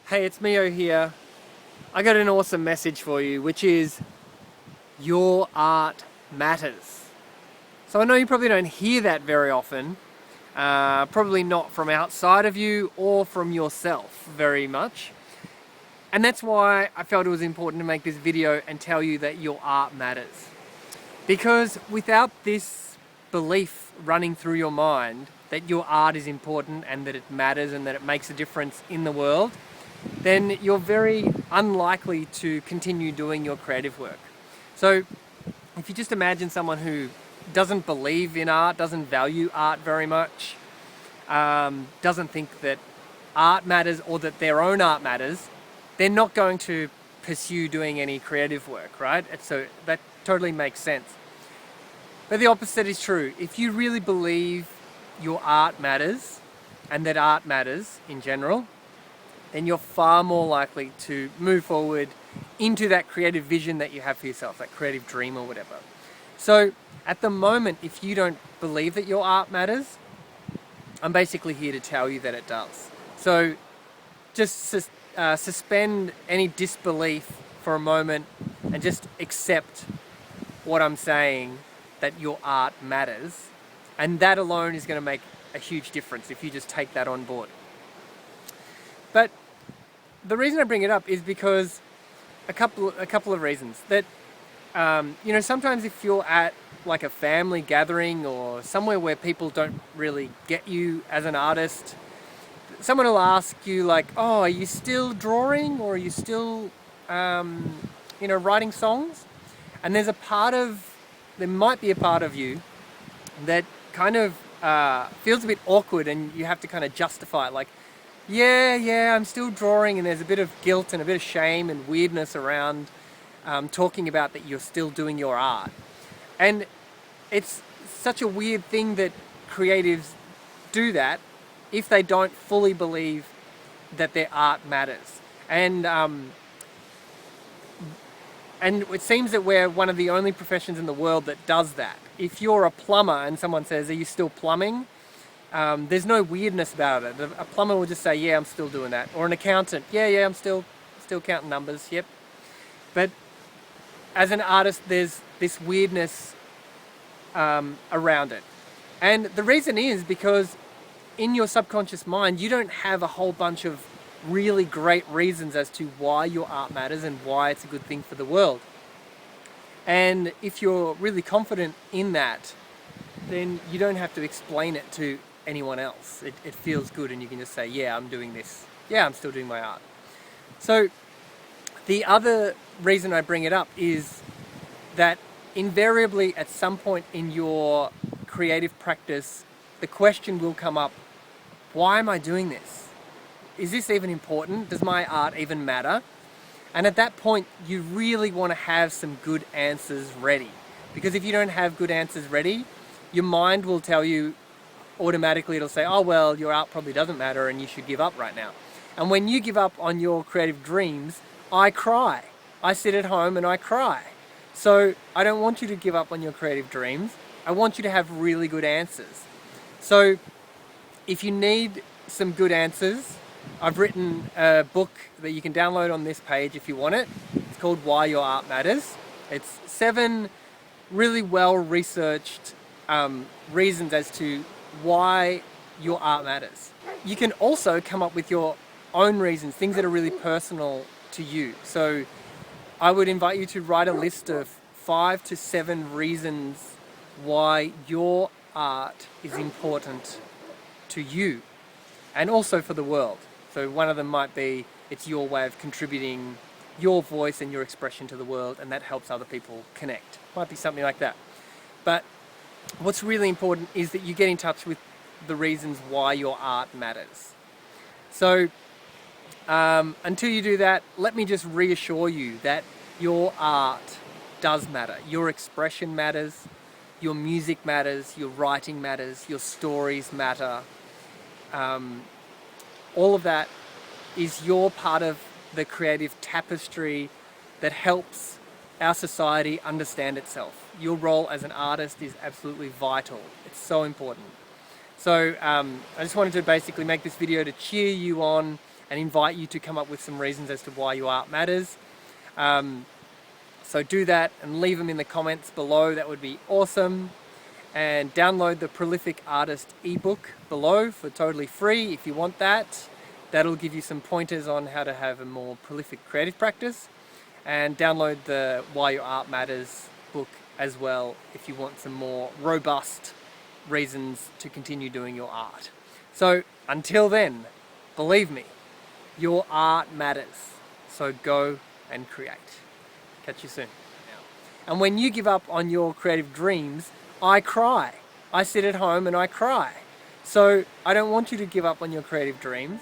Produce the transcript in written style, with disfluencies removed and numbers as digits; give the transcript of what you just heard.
Hey, it's Mio here. I got an awesome message for you, which is your art matters. So I know you probably don't hear that very often, probably not from outside of you or from yourself very much. And that's why I felt it was important to make this video and tell you that your art matters. Because without this belief running through your mind that your art is important and that it matters and that it makes a difference in the world, then you're very unlikely to continue doing your creative work. So if you just imagine someone who doesn't believe in art, doesn't value art very much, doesn't think that art matters or that their own art matters, they're not going to pursue doing any creative work, right? And so that totally makes sense. But the opposite is true. If you really believe your art matters and that art matters in general, then you're far more likely to move forward into that creative vision that you have for yourself, that creative dream or whatever. So at the moment, if you don't believe that your art matters, I'm basically here to tell you that it does. So just suspend any disbelief for a moment and just accept what I'm saying, that your art matters. And that alone is going to make a huge difference if you just take that on board. But the reason I bring it up is because a couple of reasons. That sometimes if you're at like a family gathering or somewhere where people don't really get you as an artist, someone will ask you like, "Oh, are you still drawing or are you still, writing songs?" And there might be a part of you that kind of feels a bit awkward, and you have to kind of justify it, like, yeah, I'm still drawing, and there's a bit of guilt and a bit of shame and weirdness around talking about that you're still doing your art. And it's such a weird thing that creatives do that if they don't fully believe that their art matters. And it seems that we're one of the only professions in the world that does that. If you're a plumber and someone says, "Are you still plumbing?" There's no weirdness about it. A plumber will just say, "Yeah, I'm still doing that." Or an accountant, "Yeah, I'm still counting numbers, yep." But as an artist, there's this weirdness around it. And the reason is because in your subconscious mind, you don't have a whole bunch of really great reasons as to why your art matters and why it's a good thing for the world. And if you're really confident in that, then you don't have to explain it to anyone else. It feels good, and you can just say, "Yeah, I'm doing this. Yeah, I'm still doing my art." So the other reason I bring it up is that invariably at some point in your creative practice, the question will come up, why am I doing this? Is this even important? Does my art even matter? And at that point, you really want to have some good answers ready. Because if you don't have good answers ready, your mind will tell you automatically, it'll say, "Oh, well, your art probably doesn't matter and you should give up right now." And when you give up on your creative dreams, I cry. I sit at home and I cry. So I don't want you to give up on your creative dreams. I want you to have really good answers. So if you need some good answers, I've written a book that you can download on this page if you want it. It's called Why Your Art Matters. It's 7 really well-researched reasons as to why your art matters. You can also come up with your own reasons, things that are really personal to you. So I would invite you to write a list of 5 to 7 reasons why your art is important to you and also for the world. So one of them might be it's your way of contributing your voice and your expression to the world, and that helps other people connect. Might be something like that. But what's really important is that you get in touch with the reasons why your art matters. So until you do that, let me just reassure you that your art does matter. Your expression matters, your music matters, your writing matters, your stories matter. All of that is your part of the creative tapestry that helps our society understand itself. Your role as an artist is absolutely vital. It's so important. So I just wanted to basically make this video to cheer you on and invite you to come up with some reasons as to why your art matters. So do that and leave them in the comments below. That would be awesome. And download the Prolific Artist ebook below for totally free if you want that. That'll give you some pointers on how to have a more prolific creative practice. And download the Why Your Art Matters book as well if you want some more robust reasons to continue doing your art. So until then, believe me, your art matters. So go and create. Catch you soon. And when you give up on your creative dreams, I cry. I sit at home and I cry. So I don't want you to give up on your creative dreams.